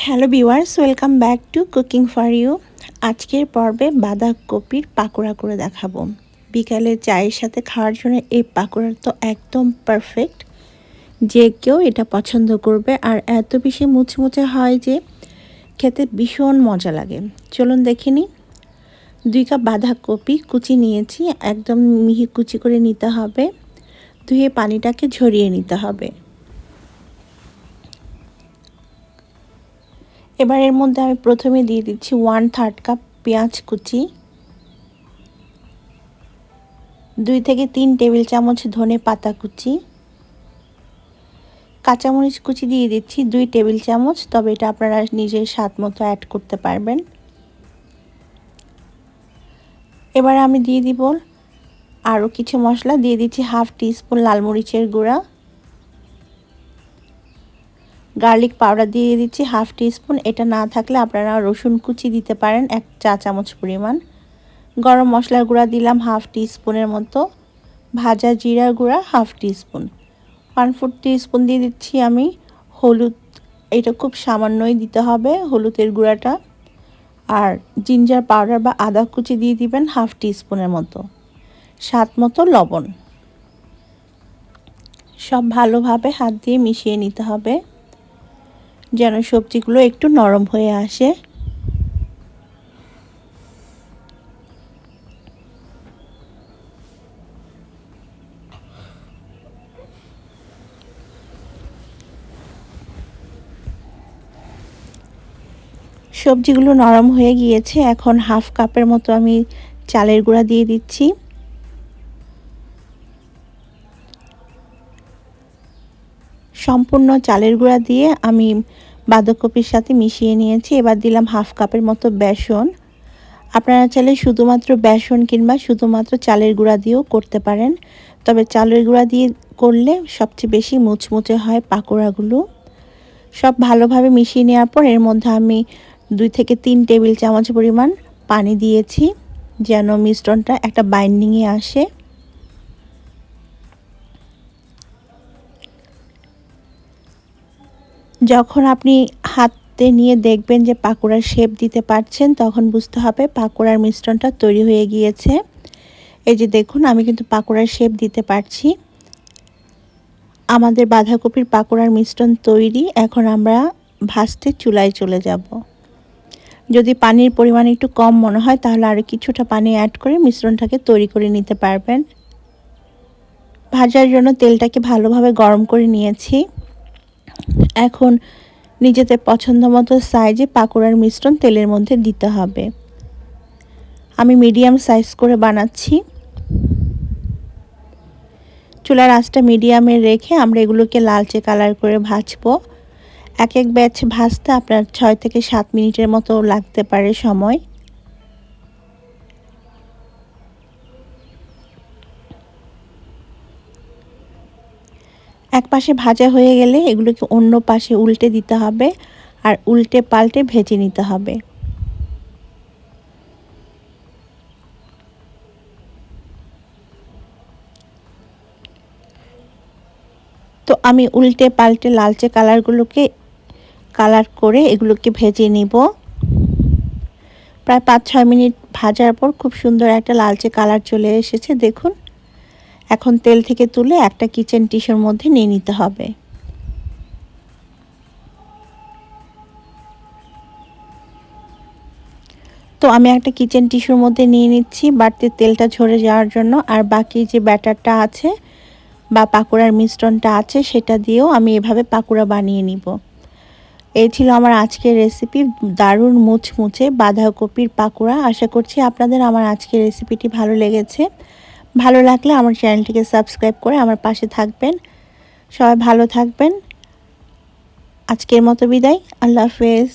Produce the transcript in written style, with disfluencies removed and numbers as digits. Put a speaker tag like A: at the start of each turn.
A: Hello viewers, welcome back to cooking for you. আজকের পর্বে বাঁধাকপির পাকোড়া করে দেখাবো। বিকালে চায়ের সাথে খাওয়ার জন্য এই পাকোড়া তো একদম পারফেক্ট। যে কেউ এটা পছন্দ করবে, আর এত বেশি মুচমুচে হয় যে খেতে ভীষণ মজা লাগে। চলুন দেখে নিই। 2 কাপ বাঁধাকপি কুচি নিয়েছি, একদম মিহি কুচি করে নিতে হবে। ধুয়ে পানিটাকে ঝরিয়ে নিতে হবে। এবার এর মধ্যে আমি প্রথমে দিয়ে দিচ্ছি 1/3 কাপ পেঁয়াজ কুচি, 2 থেকে 3 টেবিল চামচ ধনে পাতা কুচি, কাঁচামরিচ কুচি দিয়ে দিচ্ছি 2 টেবিল চামচ, তবে এটা আপনারা নিজের স্বাদ মতো অ্যাড করতে পারবেন। এবার আমি দিয়ে দিব আরও কিছু মশলা, দিয়ে দিচ্ছি 1/2 টিস্পুন লাল মরিচের গুঁড়া, গার্লিক পাউডার দিয়ে দিচ্ছি 1/2 টিস্পুন, এটা না থাকলে আপনারা রসুন কুচি দিতে পারেন 1 চা চামচ পরিমাণ, গরম মশলার গুঁড়া দিলাম 1/2 টিস্পুনের মতো, ভাজা জিরার গুঁড়া 1/2 টিস্পুন, 1/4 টিস্পুন দিয়ে দিচ্ছি আমি হলুদ, এটা খুব সামান্যই দিতে হবে হলুদের গুঁড়াটা, আর জিঞ্জার পাউডার বা আদা কুচি দিয়ে দিবেন 1/2 টিস্পুনের মতো, স্বাদ মতো লবণ। সব ভালোভাবে হাত দিয়ে মিশিয়ে নিতে হবে যেন সবজিগুলো একটু নরম হয়ে আসে। সবজিগুলো নরম হয়ে গিয়েছে, এখন 1/2 কাপের মতো আমি চালের গুঁড়া দিয়ে দিচ্ছি। সম্পূর্ণ চালের গুঁড়া দিয়ে আমি বাঁধাকপির সাথে মিশিয়ে নিয়েছি। এবার দিলাম 1/2 কাপের মতো বেসন। আপনারা চাইলে শুধুমাত্র বেসন কিংবা শুধুমাত্র চালের গুঁড়া দিয়েও করতে পারেন, তবে চালের গুঁড়া দিয়ে করলে সবচেয়ে বেশি মুচমুচে হয় পাকোড়াগুলো। সব ভালোভাবে মিশিয়ে নেওয়ার পর এর মধ্যে আমি 2 থেকে 3 টেবিল চামচ পরিমাণ পানি দিয়েছি যেন মিশ্রণটা একটা বাইন্ডিংয়ে আসে। যখন আপনি হাতে নিয়ে দেখবেন যে পাকোড়ার শেপ দিতে পারছেন, তখন বুঝতে হবে পাকোড়ার মিশ্রণটা তৈরি হয়ে গিয়েছে। এই যে দেখুন, আমি কিন্তু পাকোড়ার শেপ দিতে পারছি। আমাদের বাঁধাকপির পাকোড়ার মিশ্রণ তৈরি। এখন আমরা ভাজতে চুলায় চলে যাব। যদি পানির পরিমাণ একটু কম মনে হয় তাহলে আরও কিছুটা পানি অ্যাড করে মিশ্রণটাকে তৈরি করে নিতে পারবেন। ভাজার জন্য তেলটাকে ভালোভাবে গরম করে নিয়েছি। এখন নিজেদের পছন্দ মতো সাইজে পাকোড়ার মিশ্রণ তেলের মধ্যে দিতে হবে। আমি মিডিয়াম সাইজ করে বানাচ্ছি। চুলার আঁচটা মিডিয়ামে রেখে আমরা এগুলোকে লালচে কালার করে ভাজবো। এক এক ব্যাচ ভাজতে আপনার 6 থেকে 7 মিনিটের মতো লাগতে পারে সময়। এক পাশে ভাজা হয়ে গেলে এগুলোকে অন্য পাশে উল্টে দিতে হবে, আর উল্টে পাল্টে ভেজে নিতে হবে। তো আমি উল্টে পাল্টে লালচে কালার করে এগুলোকে ভেজে নিব। প্রায় 5-6 মিনিট ভাজার পর খুব সুন্দর একটা লালচে কালার চলে এসেছে দেখুন। এখন তেল থেকে তুলে একটা কিচেন টিস্যুর মধ্যে নিয়ে নিতে হবে। তো আমি একটা কিচেন টিস্যুর মধ্যে নিয়ে নিচ্ছি বাড়তি তেলটা ঝরে যাওয়ার জন্য, আর বাকি যে ব্যাটারটা আছে বা পাকোড়ার মিশ্রণটা আছে সেটা দিয়েও আমি এভাবে পাকোড়া বানিয়ে নিব। এই ছিল আমার আজকের রেসিপি, দারুণ মুচমুচে বাঁধাকপির পাকোড়া। আশা করছি আপনাদের আমার আজকের রেসিপিটি ভালো লেগেছে। ভালো লাগলে আমার চ্যানেলটিকে সাবস্ক্রাইব করে আমার পাশে থাকবেন। সবাই ভালো থাকবেন। আজকের মতো বিদায়। আল্লাহ হাফেজ।